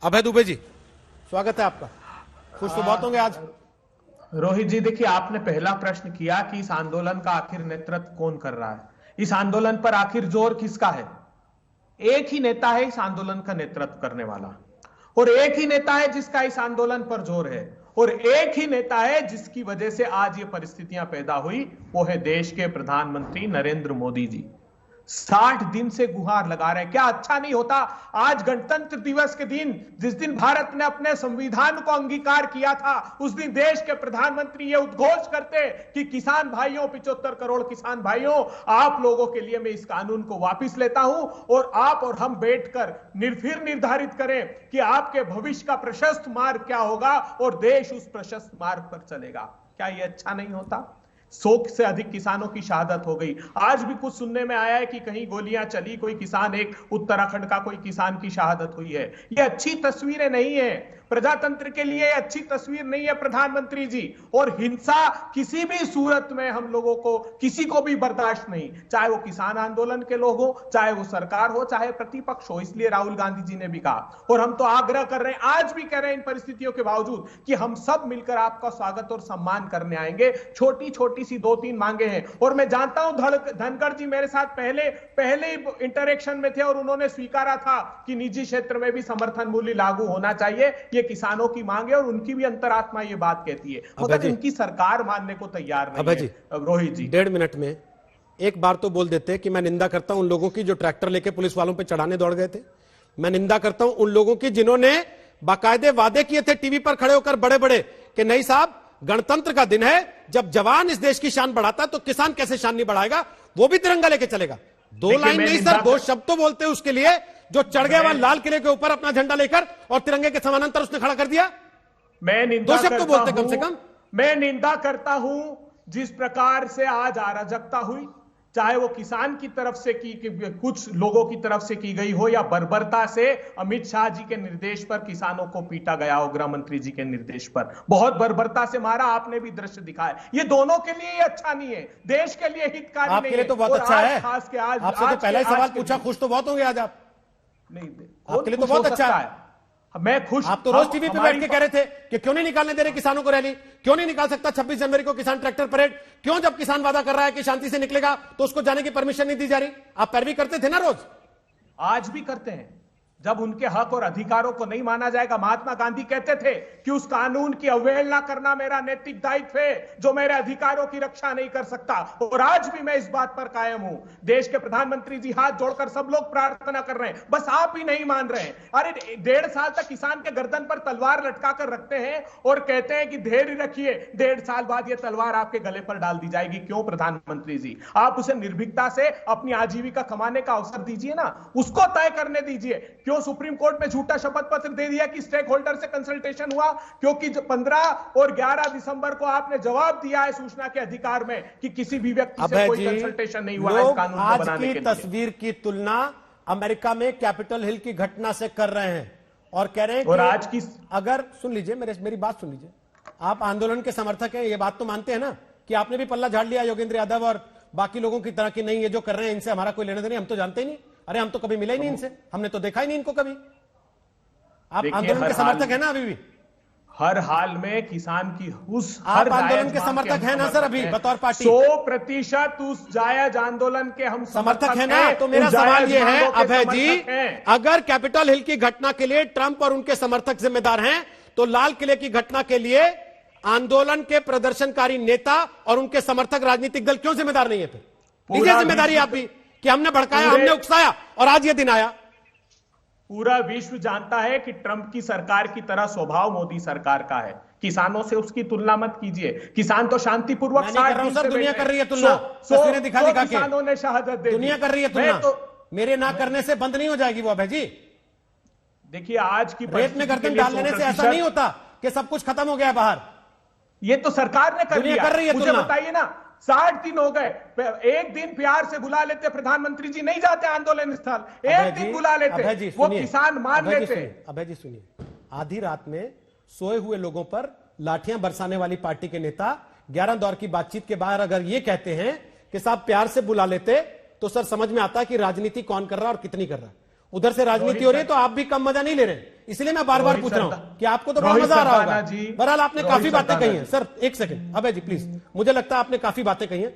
अभय दुबे जी, स्वागत है आपका। खुश तो बहुत होंगे आज। रोहित जी, देखिए, आपने पहला प्रश्न किया कि इस आंदोलन का आखिर नेतृत्व कौन कर रहा है, इस आंदोलन पर आखिर जोर किसका है। एक ही नेता है इस आंदोलन का नेतृत्व करने वाला, और एक ही नेता है जिसका इस आंदोलन पर जोर है, और एक ही नेता है जिसकी वजह से आज ये परिस्थितियां पैदा हुई, वो है देश के प्रधानमंत्री नरेंद्र मोदी जी। 60 दिन से गुहार लगा रहे हैं। क्या अच्छा नहीं होता आज गणतंत्र दिवस के दिन, जिस दिन भारत ने अपने संविधान को अंगीकार किया था, उस दिन देश के प्रधानमंत्री ये उद्घोष करते कि किसान भाइयों, 75 करोड़ किसान भाइयों, आप लोगों के लिए मैं इस कानून को वापस लेता हूं, और आप और हम बैठकर फिर निर्धारित करें कि आपके भविष्य का प्रशस्त मार्ग क्या होगा, और देश उस प्रशस्त मार्ग पर चलेगा। क्या ये अच्छा नहीं होता? 100 से अधिक किसानों की शहादत हो गई। आज भी कुछ सुनने में आया है कि कहीं गोलियां चली, कोई किसान, एक उत्तराखंड का कोई किसान की शहादत हुई है। ये अच्छी तस्वीरें नहीं है, प्रजातंत्र के लिए अच्छी तस्वीर नहीं है प्रधानमंत्री जी। और हिंसा किसी भी सूरत में हम लोगों को, किसी को भी बर्दाश्त नहीं, चाहे वो किसान आंदोलन के लोग हो, चाहे वो सरकार हो, चाहे प्रतिपक्ष हो। इसलिए राहुल गांधी जी ने भी कहा, और हम तो आग्रह कर रहे हैं, आज भी कह रहे हैं इन परिस्थितियों के बावजूद, कि हम सब मिलकर आपका स्वागत और सम्मान करने आएंगे। छोटी छोटी सी 2-3 मांगे हैं, और मैं जानता हूं धनखड़ जी मेरे साथ पहले इंटरेक्शन में थे, और उन्होंने स्वीकारा था कि निजी क्षेत्र में भी समर्थन मूल्य लागू होना चाहिए। ये किसानों की मांग है, और उनकी भी अंतरात्मा ये बात कहती है, मगर इनकी सरकार मानने को तैयार नहीं है। रोहित जी, 1.5 मिनट में एक बार तो बोल देते कि मैं निंदा करता हूं उन लोगों की जो ट्रैक्टर लेके पुलिस वालों पे चढ़ाने दौड़ गए थे। मैं निंदा करता हूं उन लोगों की जिन्होंने बाकायदे वादे किए थे टीवी पर खड़े होकर बड़े बड़े कि नहीं साहब, गणतंत्र का दिन है, जब जवान इस देश की शान बढ़ाता है तो किसान कैसे शान नहीं बढ़ाएगा, वो भी तिरंगा लेके चलेगा। 2 लाइन नहीं सर, 2 शब्द तो बोलते हैं उसके लिए, जो चढ़ गया वहां लाल किले के ऊपर अपना झंडा लेकर और तिरंगे के समानांतर उसने खड़ा कर दिया। मैं निंदा 2 शब्द तो बोलते कम से कम। मैं निंदा करता हूं जिस प्रकार से आज अराजकता हुई, चाहे वो किसान की तरफ से की, कुछ लोगों की तरफ से की गई हो, या बर्बरता से अमित शाह जी के निर्देश पर किसानों को पीटा गया हो, गृह मंत्री जी के निर्देश पर बहुत बर्बरता से मारा, आपने भी दृश्य दिखाया। ये दोनों के लिए अच्छा नहीं है, देश के लिए हितकारी नहीं है। आपके लिए तो बहुत अच्छा है। खास के आज आपसे तो पहला ही सवाल पूछा, खुश तो बहुत होंगे आज आप। नहीं, आपके लिए तो बहुत अच्छा है। मैं खुश। आप तो रोज टीवी पे बैठ के कह रहे थे कि क्यों नहीं निकालने दे रहे किसानों को रैली, क्यों नहीं निकाल सकता 26 जनवरी को किसान ट्रैक्टर परेड, क्यों जब किसान वादा कर रहा है कि शांति से निकलेगा तो उसको जाने की परमिशन नहीं दी जा रही। आप पैरवी करते थे ना रोज, आज भी करते हैं। जब उनके हक और अधिकारों को नहीं माना जाएगा, महात्मा गांधी कहते थे कि उस कानून की अवहेलना करना मेरा नैतिक दायित्व है जो मेरे अधिकारों की रक्षा नहीं कर सकता, और आज भी मैं इस बात पर कायम हूं। देश के प्रधानमंत्री जी हाथ जोड़कर सब लोग प्रार्थना कर रहे हैं, बस आप ही नहीं मान रहे हैं। अरे 1.5 साल तक किसान के गर्दन पर तलवार लटका कर रखते हैं और कहते हैं कि धैर्य रखिए, 1.5 साल बाद यह तलवार आपके गले पर डाल दी जाएगी। क्यों प्रधानमंत्री जी? आप उसे निर्भीकता से अपनी आजीविका कमाने का अवसर दीजिए ना, उसको तय करने दीजिए। क्यों सुप्रीम कोर्ट में झूठा शपथ पत्र दे दिया कि स्टेक होल्डर से कंसल्टेशन हुआ? क्योंकि 15 और 11 दिसंबर को आपने जवाब दिया है सूचना के अधिकार में कि किसी भी व्यक्ति से कोई कंसल्टेशन नहीं हुआ है कानून को बनाने के लिए। तस्वीर की तुलना अमेरिका में कैपिटल हिल की घटना से कर रहे हैं और कह रहे हैं और कि आज की, अगर सुन लीजिए, मेरी बात सुन लीजिए, आप आंदोलन के समर्थक हैं, ये बात तो मानते हैं ना कि आपने भी पल्ला झाड़ लिया योगेंद्र यादव और बाकी लोगों की तरह की नहीं, ये जो कर रहे हैं इनसे हमारा कोई लेना देना, हम तो जानते ही नहीं। अरे हम तो कभी मिले ही नहीं इनसे, हमने तो देखा ही नहीं इनको कभी। आप आंदोलन के समर्थक है ना अभी भी? हर हाल में किसान की उस आप आंदोलन के समर्थक है ना सर अभी बतौर पार्टी? 100% उस जायज आंदोलन के हम समर्थक है ना? तो मेरा सवाल ये है अभय जी, अगर कैपिटल हिल की घटना के लिए ट्रंप और उनके समर्थक जिम्मेदार हैं, तो लाल किले की घटना के लिए आंदोलन के प्रदर्शनकारी नेता और उनके समर्थक राजनीतिक दल क्यों जिम्मेदार नहीं है? फिर लीजिए जिम्मेदारी आप भी कि हमने भड़काया, हमने उकसाया और आज ये दिन आया। पूरा विश्व जानता है कि ट्रंप की सरकार की तरह स्वभाव मोदी सरकार का है। किसानों से उसकी तुलना मत कीजिए। किसान तो शांतिपूर्वक दुनिया कर रही है तुलना, तस्वीरें दिखा के किसानों ने शहादत दे दी। दुनिया कर रही है तुलना, तो मेरे ना करने से बंद नहीं हो जाएगी वो अभय जी। देखिए आज की रेत में गर्दन डाल लेने से ऐसा नहीं होता कि सब कुछ खत्म हो गया बाहर। ये तो सरकार ने कर लिया। कर रही है। मुझे बताइए ना, 60 दिन हो गए, एक दिन प्यार से बुला लेते प्रधानमंत्री जी, नहीं जाते आंदोलन स्थल, एक दिन बुला लेते, वो किसान मान लेते। अभय जी सुनिए, आधी रात में सोए हुए लोगों पर लाठियां बरसाने वाली पार्टी के नेता 11 दौर की बातचीत के बाद अगर ये कहते हैं कि साहब प्यार से बुला लेते, तो सर समझ में आता है कि राजनीति कौन कर रहा है और कितनी कर रहा है। उधर से राजनीति हो रही है तो आप भी कम मजा नहीं ले रहे। इसलिए मैं बार बार रोहित पूछ रहा हूं सरदा- कि आपको तो बड़ा रोहित मजा आ रहा सरदाना होगा। जी, बहरहाल आपने रोहित काफी बातें सरदाना कही हैं जी। सर, एक सेकंड अभय जी प्लीज, मुझे लगता है आपने काफी बातें कही हैं।